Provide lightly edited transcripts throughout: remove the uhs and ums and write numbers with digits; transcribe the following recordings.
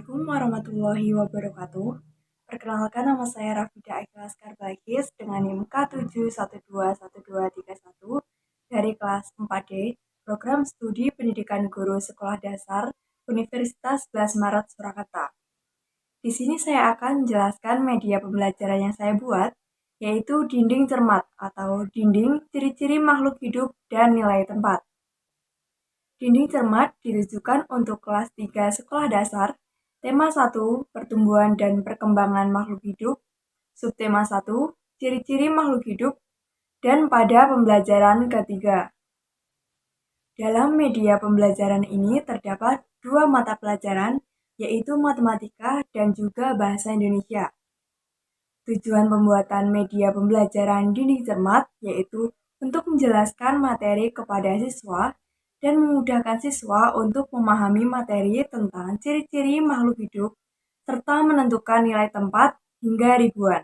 Assalamualaikum warahmatullahi wabarakatuh. Perkenalkan, nama saya Rafida Ikhlas Karbagis dengan NIM K7121231 dari kelas 4D, Program Studi Pendidikan Guru Sekolah Dasar Universitas 11 Maret Surakarta. Di sini saya akan menjelaskan media pembelajaran yang saya buat, yaitu dinding cermat atau dinding ciri-ciri makhluk hidup dan nilai tempat. Dinding cermat ditujukan untuk kelas 3 sekolah dasar. Tema 1, pertumbuhan dan perkembangan makhluk hidup. Subtema 1, ciri-ciri makhluk hidup. Dan pada pembelajaran ketiga. Dalam media pembelajaran ini terdapat 2 mata pelajaran, yaitu matematika dan juga bahasa Indonesia. Tujuan pembuatan media pembelajaran dinding cermat yaitu untuk menjelaskan materi kepada siswa dan memudahkan siswa untuk memahami materi tentang ciri-ciri makhluk hidup serta menentukan nilai tempat hingga ribuan.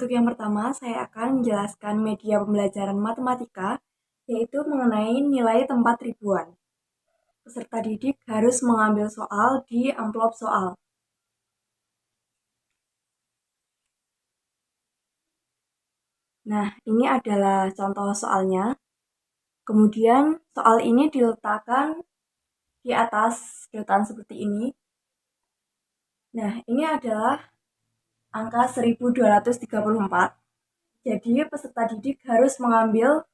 Untuk yang pertama, saya akan menjelaskan media pembelajaran matematika, yaitu mengenai nilai tempat ribuan. Peserta didik harus mengambil soal di amplop soal. Nah, ini adalah contoh soalnya. Kemudian, soal ini diletakkan di atas sedotan seperti ini. Nah, ini adalah angka 1234. Jadi, peserta didik harus mengambil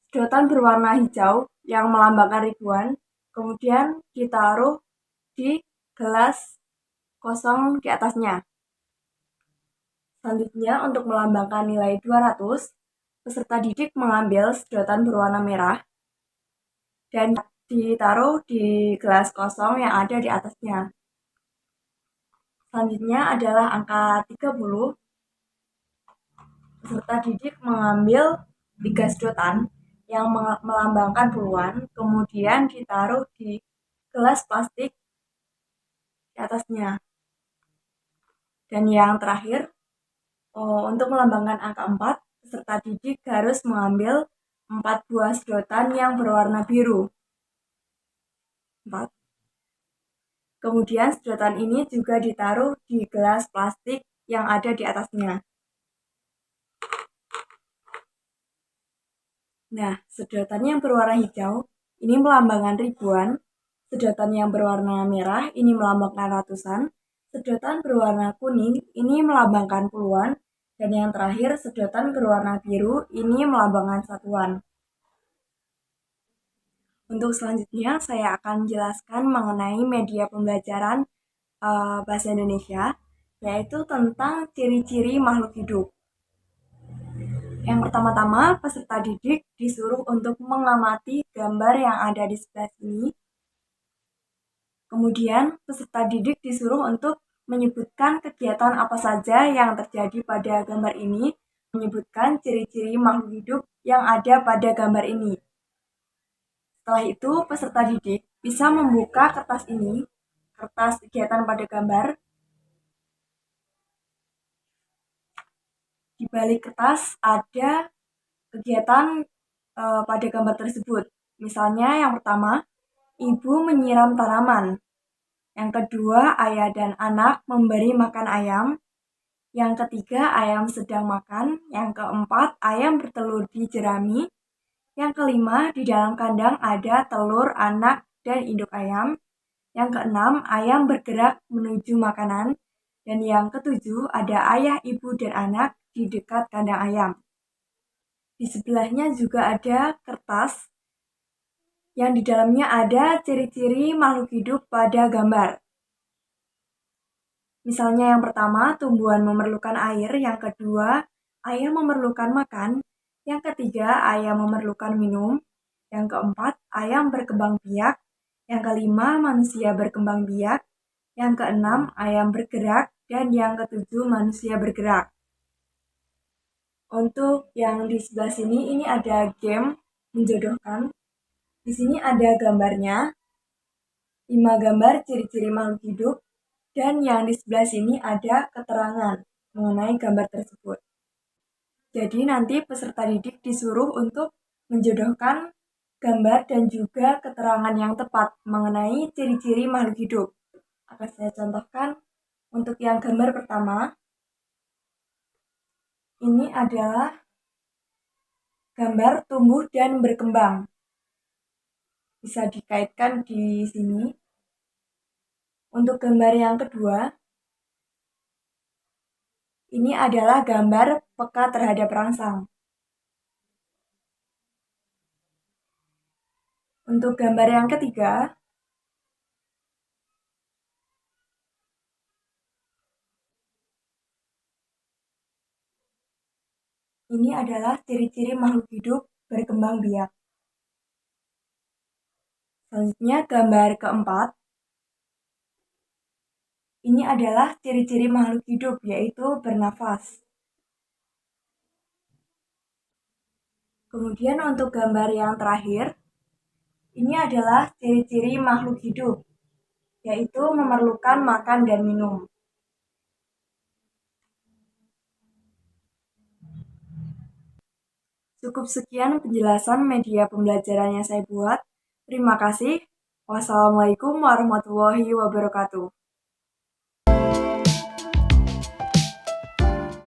sedotan berwarna hijau yang melambangkan ribuan, kemudian ditaruh di gelas kosong di atasnya. Selanjutnya, untuk melambangkan nilai 200, peserta didik mengambil sedotan berwarna merah dan ditaruh di gelas kosong yang ada di atasnya. Selanjutnya adalah angka 30. Peserta didik mengambil 3 sedotan yang melambangkan puluhan, kemudian ditaruh di gelas plastik di atasnya. Dan yang terakhir, untuk melambangkan angka 4, peserta didik harus mengambil 4 buah sedotan yang berwarna biru. 4. Kemudian sedotan ini juga ditaruh di gelas plastik yang ada di atasnya. Nah, sedotan yang berwarna hijau ini melambangkan ribuan, sedotan yang berwarna merah ini melambangkan ratusan, sedotan berwarna kuning ini melambangkan puluhan, dan yang terakhir sedotan berwarna biru ini melambangkan satuan. Untuk selanjutnya saya akan jelaskan mengenai media pembelajaran bahasa Indonesia, yaitu tentang ciri-ciri makhluk hidup. Yang pertama-tama, peserta didik disuruh untuk mengamati gambar yang ada di sebelah sini. Kemudian, peserta didik disuruh untuk menyebutkan kegiatan apa saja yang terjadi pada gambar ini, menyebutkan ciri-ciri makhluk hidup yang ada pada gambar ini. Setelah itu, peserta didik bisa membuka kertas ini, kertas kegiatan pada gambar. Di balik kertas ada kegiatan pada gambar tersebut. Misalnya yang pertama, ibu menyiram tanaman. Yang kedua, ayah dan anak memberi makan ayam. Yang ketiga, ayam sedang makan. Yang keempat, ayam bertelur di jerami. Yang kelima, di dalam kandang ada telur, anak, dan induk ayam. Yang keenam, ayam bergerak menuju makanan. Dan yang ketujuh, ada ayah, ibu, dan anak di dekat kandang ayam. Di sebelahnya juga ada kertas yang di dalamnya ada ciri-ciri makhluk hidup pada gambar. Misalnya yang pertama, tumbuhan memerlukan air. Yang kedua, ayam memerlukan makan. Yang ketiga, ayam memerlukan minum. Yang keempat, ayam berkembang biak. Yang kelima, manusia berkembang biak. Yang keenam, ayam bergerak. Dan yang ketujuh, manusia bergerak. Untuk yang di sebelah sini, ini ada game menjodohkan. Di sini ada gambarnya, 5 gambar ciri-ciri makhluk hidup, dan yang di sebelah sini ada keterangan mengenai gambar tersebut. Jadi nanti peserta didik disuruh untuk menjodohkan gambar dan juga keterangan yang tepat mengenai ciri-ciri makhluk hidup. Akan saya contohkan untuk yang gambar pertama. Ini adalah gambar tumbuh dan berkembang. Bisa dikaitkan di sini. Untuk gambar yang kedua, ini adalah gambar peka terhadap rangsang. Untuk gambar yang ketiga, ini adalah ciri-ciri makhluk hidup berkembang biak. Selanjutnya gambar keempat, ini adalah ciri-ciri makhluk hidup, yaitu bernafas. Kemudian untuk gambar yang terakhir, ini adalah ciri-ciri makhluk hidup, yaitu memerlukan makan dan minum. Cukup sekian penjelasan media pembelajaran yang saya buat. Terima kasih. Wassalamualaikum warahmatullahi wabarakatuh.